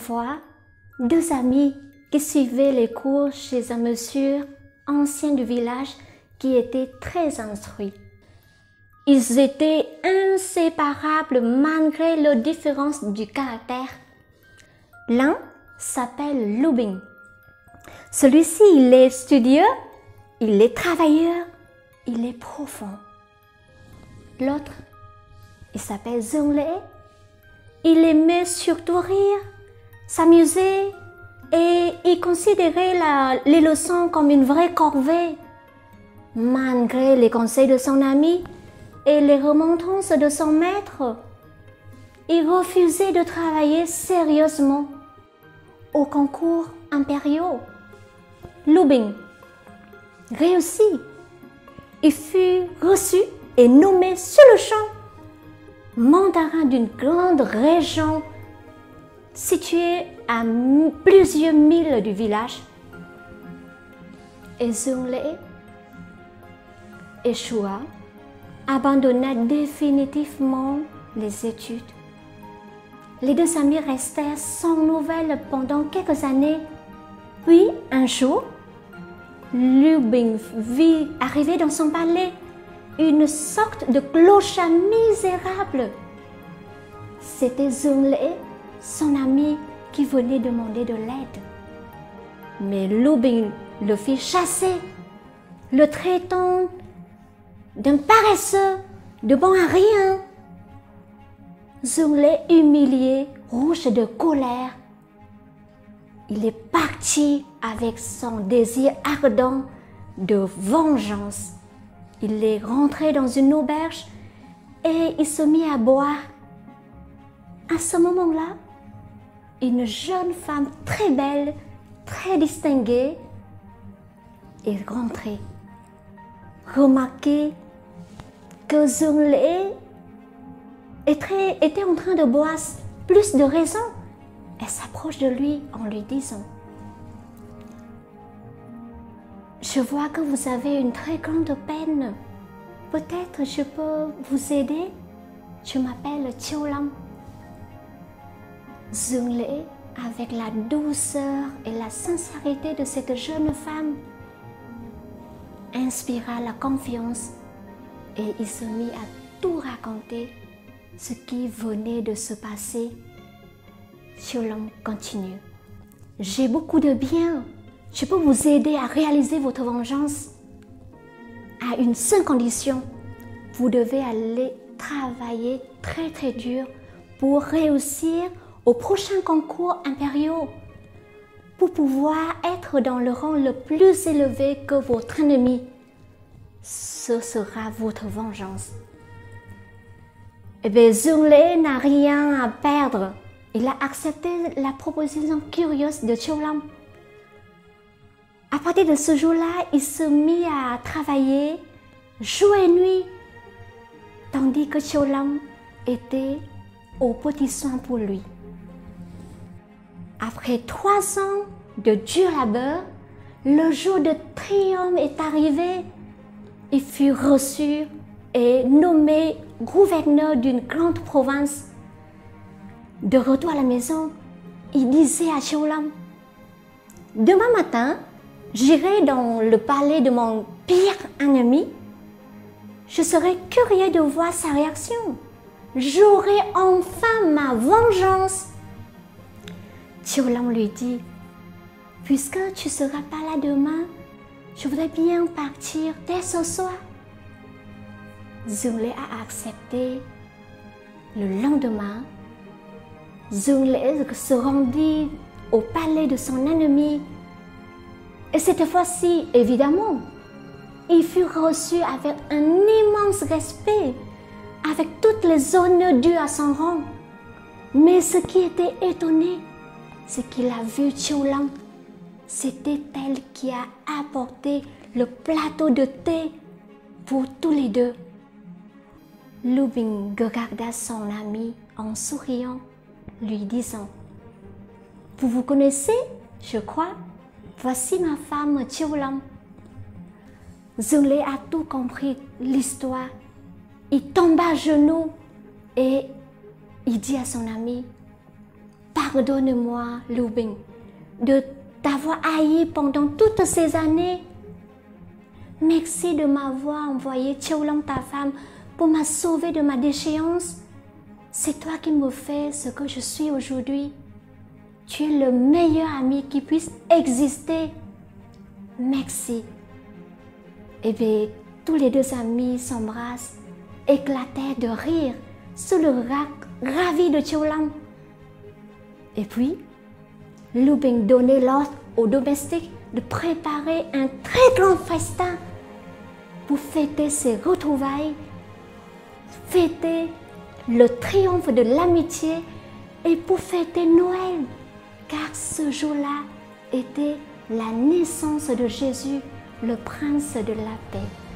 fois, deux amis qui suivaient les cours chez un monsieur ancien du village qui était très instruit. Ils étaient inséparables malgré leurs différences du caractère. L'un s'appelle Lubin. Celui-ci, il est studieux, il est travailleur, il est profond. L'autre, il s'appelle Zhongle. Il aimait surtout rire, s'amuser et il considérait les leçons comme une vraie corvée. Malgré les conseils de son ami et les remontrances de son maître, il refusait de travailler sérieusement aux concours impériaux. Lubin réussit. Il fut reçu et nommé sur le champ mandarin d'une grande région située à plusieurs milles du village. Et Zhongle échoua, abandonna définitivement les études. Les deux amis restèrent sans nouvelles pendant quelques années. Puis, un jour, Lubin vit arriver dans son palais une sorte de clochard misérable. C'était Zhongle, son ami, qui venait demander de l'aide. Mais Lubin le fit chasser, le traitant d'un paresseux, de bon à rien. Zhongle, humilié, rouge de colère, il est parti avec son désir ardent de vengeance. Il est rentré dans une auberge et il se mit à boire. À ce moment-là, une jeune femme très belle, très distinguée, est rentrée. Remarquez que Zhongle était en train de boire plus de raison. Elle s'approche de lui en lui disant: « Je vois que vous avez une très grande peine. Peut-être je peux vous aider. Je m'appelle Qiulang. » Zhongle, avec la douceur et la sincérité de cette jeune femme, inspira la confiance et il se mit à tout raconter ce qui venait de se passer. Qiulang continue. « J'ai beaucoup de biens. Je peux vous aider à réaliser votre vengeance. À une seule condition, vous devez aller travailler très très dur pour réussir aux prochains concours impériaux, pour pouvoir être dans le rang le plus élevé que votre ennemi. Ce sera votre vengeance. » Eh bien, Zhongle n'a rien à perdre. Il a accepté la proposition curieuse de Qiulang. À partir de ce jour-là, il se mit à travailler jour et nuit, tandis que Qiulang était aux petits soins pour lui. Après 3 ans de dur labeur, le jour de triomphe est arrivé. Il fut reçu et nommé gouverneur d'une grande province. De retour à la maison, il disait à Qiulang: « Demain matin, j'irai dans le palais de mon pire ennemi. Je serai curieux de voir sa réaction. J'aurai enfin ma vengeance. » Qiulang lui dit: « Puisque tu ne seras pas là demain, je voudrais bien partir dès ce soir. » Zhongle a accepté. Le lendemain, Zhongle se rendit au palais de son ennemi. Et cette fois-ci, évidemment, il fut reçu avec un immense respect, avec toutes les honneurs dues à son rang. Mais ce qui était étonné, c'est qu'il a vu Qiulang. C'était elle qui a apporté le plateau de thé pour tous les deux. Lubin regarda son ami en souriant, lui disant: « Vous vous connaissez, je crois. Voici ma femme Qiulang. » Zhongle a tout compris l'histoire. Il tomba à genoux et il dit à son ami: « Pardonne-moi, Lu Bing, de t'avoir haï pendant toutes ces années. Merci de m'avoir envoyé Chiu Long, ta femme, pour me sauver de ma déchéance. C'est toi qui me fais ce que je suis aujourd'hui. Tu es le meilleur ami qui puisse exister. Merci. Et bien, tous les deux amis s'embrassent, éclataient de rire sous le regard ravi de Chiu Long. Et puis, Lu Bing donnait l'ordre aux domestiques de préparer un très grand festin pour fêter ces retrouvailles, fêter le triomphe de l'amitié et pour fêter Noël, car ce jour-là était la naissance de Jésus, le prince de la paix.